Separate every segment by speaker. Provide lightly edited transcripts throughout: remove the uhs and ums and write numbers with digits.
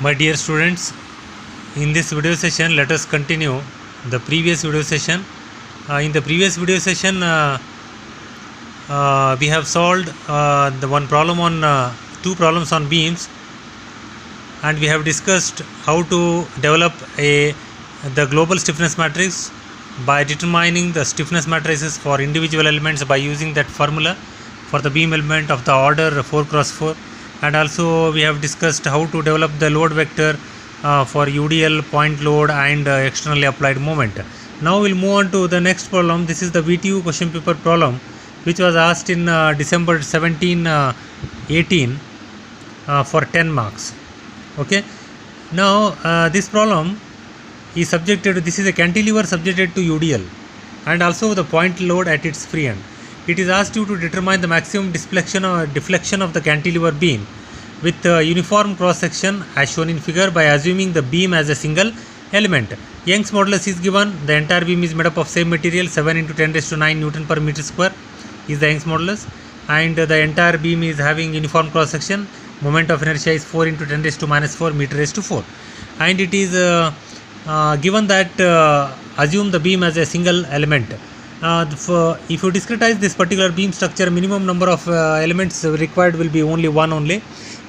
Speaker 1: My dear students, in this video session let us continue the previous video session. In the previous video session we have solved the one problem on two problems on beams, and we have discussed how to develop the global stiffness matrix by determining the stiffness matrices for individual elements by using that formula for the beam element of the order 4x4, and also we have discussed how to develop the load vector for UDL, point load, and externally applied moment. Now we'll move on to the next problem. This is the VTU question paper problem which was asked in December 17, 18 for 10 marks. Okay, now this problem is subjected, this is a cantilever subjected to UDL and also the point load at its free end. It is asked you to determine the maximum deflection of the cantilever beam with uniform cross section as shown in figure by assuming the beam as a single element. Young's modulus is given. The entire beam is made up of same material, 7 into 10 raised to 9 Newton per meter square is the Young's modulus, and the entire beam is having uniform cross section. Moment of inertia is 4 into 10 raised to minus 4 meter raised to 4, and it is given that assume the beam as a single element. If you discretize this particular beam structure, minimum number of elements required will be only one only,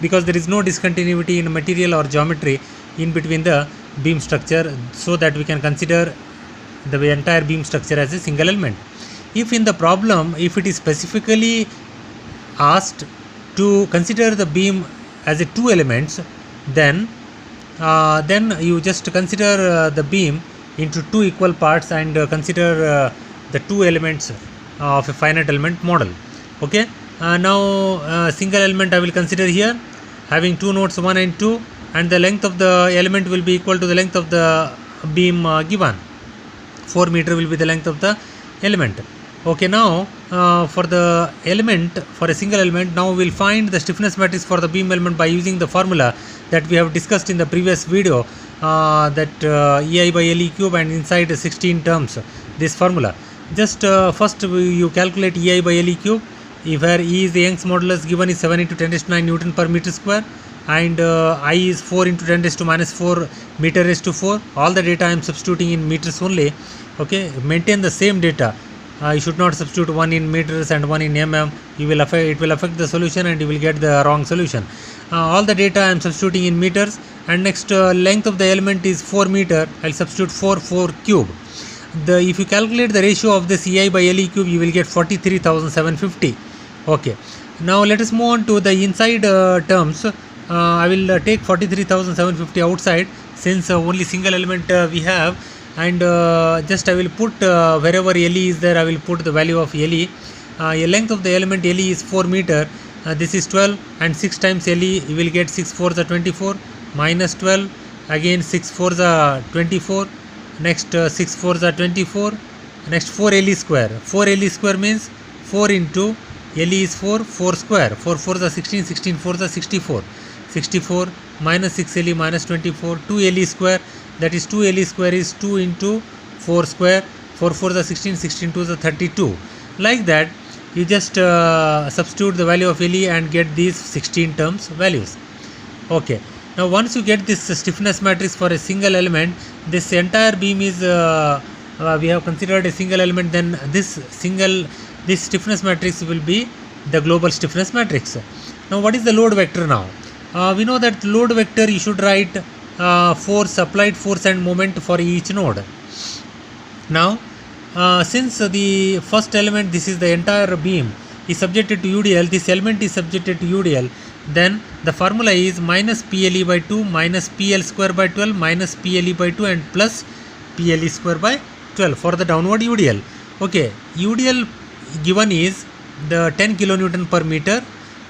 Speaker 1: because there is no discontinuity in material or geometry in between the beam structure, so that we can consider the entire beam structure as a single element. If in the problem, if it is specifically asked to consider the beam as a two elements, then you just consider the beam into two equal parts and consider the two elements of a finite element model. Okay, now single element I will consider here having two nodes 1 and 2, and the length of the element will be equal to the length of the beam given. 4 meter will be the length of the element. Okay, now for the element, for a single element, now we will find the stiffness matrix for the beam element by using the formula that we have discussed in the previous video, that EI by LE cube, and inside 16 terms this formula. Just first you calculate EI by LE cube, where E is the Young's modulus given is 7 into 10 raised to 9 Newton per meter square, and I is 4 into 10 raised to minus 4 meter raised to 4. All the data I am substituting in meters only. Okay, maintain the same data. You should not substitute one in meters and one in mm. It will affect the solution and you will get the wrong solution. All the data I am substituting in meters, and next length of the element is 4 meter. I will substitute 4 cube. If you calculate the ratio of this EI by LE cube, you will get 43,750. Okay, now let us move on to the inside terms. I will take 43,750 outside, since only single element we have, and just I will put wherever LE is there, I will put the value of LE. Length of the element LE is 4 meter. This is 12, and 6 times LE, you will get 6 4s are 24, minus 12, again 6 4s are 24, next 6 4s are 24, next 4 LE square. 4 LE square means 4 into LE is 4 square, 4 4s are 16, 16 4s are 64, 64 minus 6 LE minus 24, 2 LE square, that is 2 LE square is 2 into 4 square, 4 4s are 16, 16 2s are 32. Like that, you just substitute the value of LE and get these 16 terms values. Okay, now once you get this stiffness matrix for a single element, this entire beam is we have considered a single element, then this stiffness matrix will be the global stiffness matrix. Now what is the load vector now? We know that load vector you should write force, applied force and moment for each node. Now since the first element, this is the entire beam, is subjected to UDL, this element is subjected to UDL, then the formula is minus PLE by 2 minus PL square by 12 minus PLE by 2 and plus PLE square by 12 for the downward UDL. Okay, UDL given is the 10 kilonewton per meter.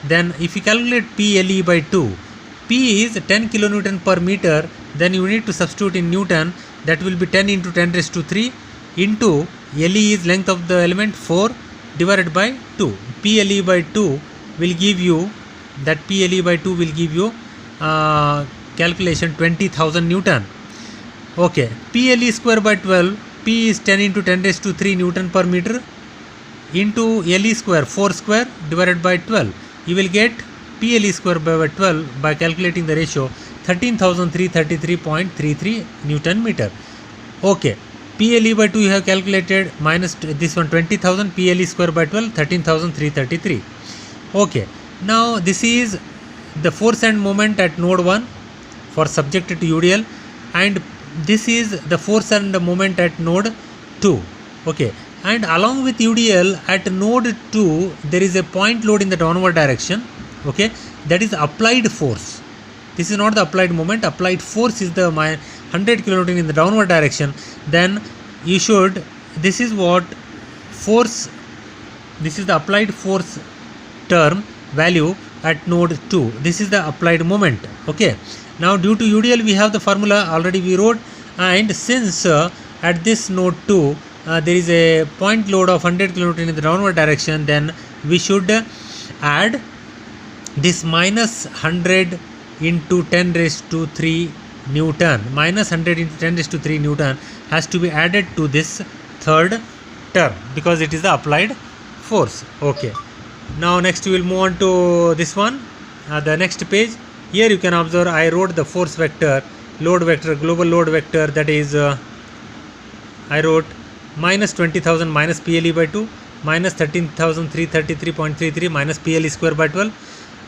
Speaker 1: Then if you calculate PLE by 2, P is 10 kilonewton per meter, then you need to substitute in Newton, that will be 10 into 10 raised to 3 into LE is length of the element 4 divided by 2. PLE by 2 will give you, that PLE by 2 will give you calculation 20,000 Newton. Okay, PLE square by 12, P is 10 into 10 raised to 3 Newton per meter into LE square 4 square divided by 12. You will get PLE square by 12 by calculating the ratio. 13,333.33 Newton meter. Okay, PLE by 2 you have calculated, minus this one 20,000, PLE square by 12, 13,333. Okay, now this is the force and moment at node 1 for subjected to UDL, and this is the force and the moment at node 2. Okay, and along with UDL at node 2 there is a point load in the downward direction. Okay, that is applied force. This is not the applied moment. Applied force is the 100 kilonewton in the downward direction. Then you should, this is what force, this is the applied force term value at node 2. This is the applied moment. Okay, now due to UDL we have the formula already we wrote, and since at this node 2 there is a point load of 100 kilonewton in the downward direction, then we should add this minus 100 into 10 raised to 3 Newton. Minus 100 into 10 raised to 3 Newton has to be added to this third term because it is the applied force. Okay, now next we will move on to this one, the next page. Here you can observe I wrote the force vector, load vector, global load vector, that is I wrote minus 20,000 minus PLE by 2 minus 13,333.33 minus PLE square by 12.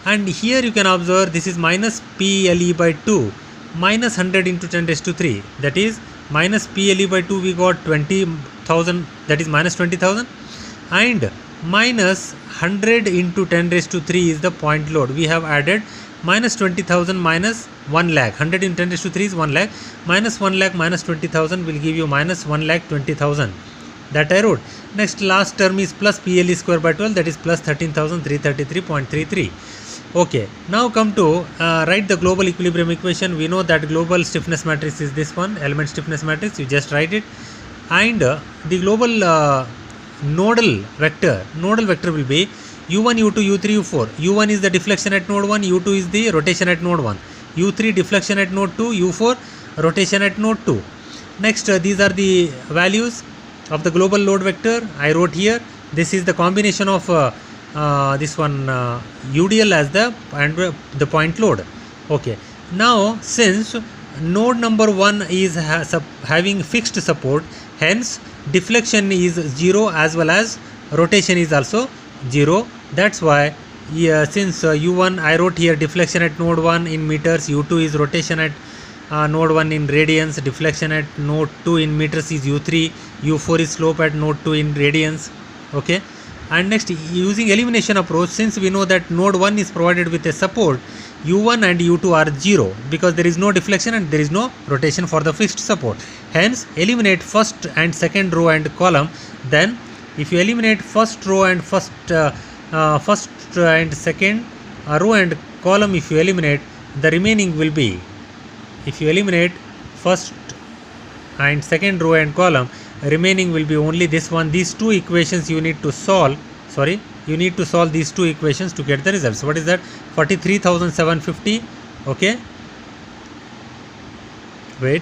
Speaker 1: And here you can observe this is minus PLE by 2 minus 100 into 10 raised to 3, that is minus PLE by 2 we got 20,000, that is minus 20,000, and minus 100 into 10 raised to 3 is the point load. We have added minus 20,000 minus 1 lakh. 100 into 10 raised to 3 is 1 lakh. Minus 1 lakh minus 20,000 will give you minus 1 lakh 20,000. That I wrote. Next last term is plus PLE square by 12, that is plus 13,333.33. Okay, now come to write the global equilibrium equation. We know that global stiffness matrix is this one, element stiffness matrix. You just write it, and the global nodal vector will be U1, U2, U3, U4. U1 is the deflection at node 1, U2 is the rotation at node 1, U3 deflection at node 2, U4 rotation at node 2. Next these are the values of the global load vector. I wrote here. This is the combination of this one UDL as the point load. Okay, now since node number 1 is having fixed support, hence deflection is 0 as well as rotation is also 0. That's why since U1 I wrote here deflection at node 1 in meters, U2 is rotation at node 1 in radians, deflection at node 2 in meters is U3, U4 is slope at node 2 in radians. Okay, and next using elimination approach, since we know that node 1 is provided with a support, U1 and U2 are 0 because there is no deflection and there is no rotation for the fixed support. Hence eliminate first and second row and column. Then if you eliminate first row and first and second row and column, if you eliminate, the remaining will be, if you eliminate first and second row and column, remaining will be only this one. These two equations you need to solve. You need to solve these two equations to get the results. What is that? 43,750. Okay, wait,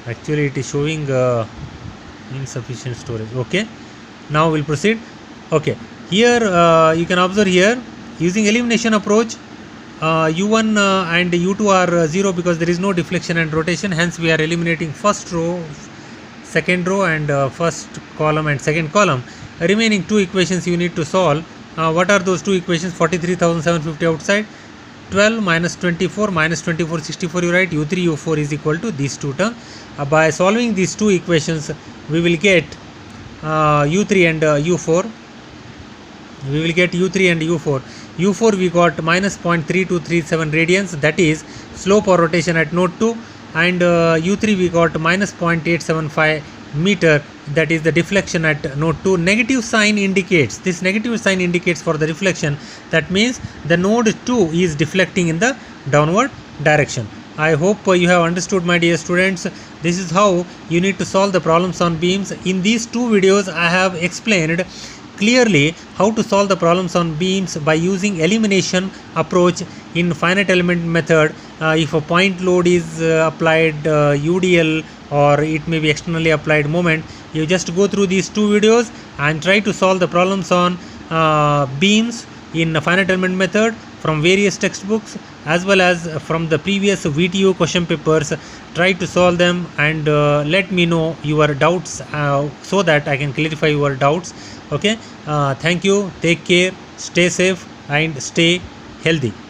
Speaker 1: actually it is showing insufficient storage. Okay, now we'll proceed. Okay, here you can observe here using elimination approach, U1 and U2 are 0 because there is no deflection and rotation. Hence we are eliminating first row, second row and first column and second column. Remaining two equations you need to solve. What are those two equations? 43,750 outside, 12 minus 24 minus 24 64, you write U3 U4 is equal to these two terms. By solving these two equations we will get U3 and U4. We will get U3 and U4. U4 we got minus 0.3237 radians, that is slope or rotation at node 2, and U3 we got minus 0.875 meter, that is the deflection at node 2. Negative sign indicates, this negative sign indicates for the deflection, that means the node 2 is deflecting in the downward direction. I hope you have understood, my dear students. This is how you need to solve the problems on beams. In these two videos I have explained clearly how to solve the problems on beams by using elimination approach in finite element method. If a point load is applied, UDL, or it may be externally applied moment, you just go through these two videos and try to solve the problems on beams in finite element method. from various textbooks as well as from the previous VTO question papers. Try to solve them and let me know your doubts so that I can clarify your doubts. Okay, thank you, take care, stay safe and stay healthy.